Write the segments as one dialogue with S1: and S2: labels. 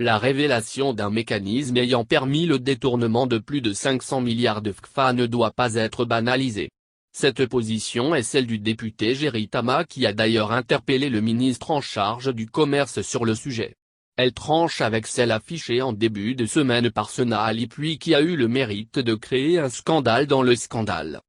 S1: La révélation d'un mécanisme ayant permis le détournement de plus de 500 milliards de CFA ne doit pas être banalisée. Cette position est celle du député Jerry Tama qui a d'ailleurs interpellé le ministre en charge du commerce sur le sujet. Elle tranche avec celle affichée en début de semaine par Sena Ali Puy qui a eu le mérite de créer un scandale dans le scandale.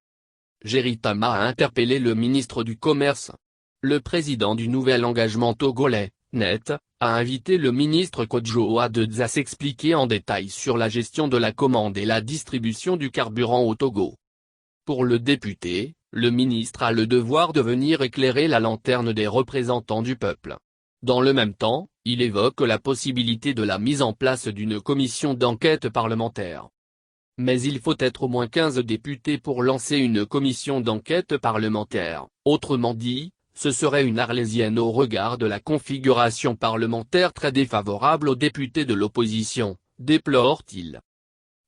S1: Jerry Tama a interpellé le ministre du Commerce. Le président du nouvel engagement togolais, NET, a invité le ministre Kodjo Adedza à s'expliquer en détail sur la gestion de la commande et la distribution du carburant au Togo. Pour le député, le ministre a le devoir de venir éclairer la lanterne des représentants du peuple. Dans le même temps, il évoque la possibilité de la mise en place d'une commission d'enquête parlementaire. Mais il faut être au moins 15 députés pour lancer une commission d'enquête parlementaire, autrement dit, ce serait une arlésienne au regard de la configuration parlementaire très défavorable aux députés de l'opposition, déplore-t-il.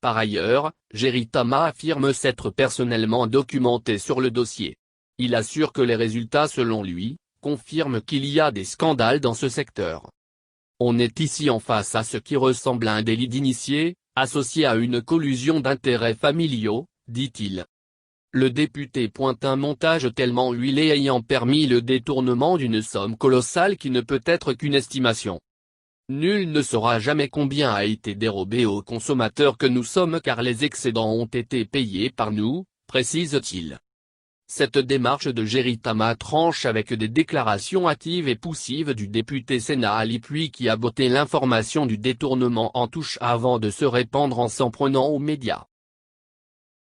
S1: Par ailleurs, Jerry Tama affirme s'être personnellement documenté sur le dossier. Il assure que les résultats selon lui, confirment qu'il y a des scandales dans ce secteur. On est ici en face à ce qui ressemble à un délit d'initié, associé à une collusion d'intérêts familiaux, dit-il. Le député pointe un montage tellement huilé ayant permis le détournement d'une somme colossale qui ne peut être qu'une estimation. Nul ne saura jamais combien a été dérobé aux consommateurs que nous sommes car les excédents ont été payés par nous, précise-t-il. Cette démarche de Jerry Tama tranche avec des déclarations hâtives et poussives du député Sena Ali Puy qui a botté l'information du détournement en touche avant de se répandre en s'en prenant aux médias.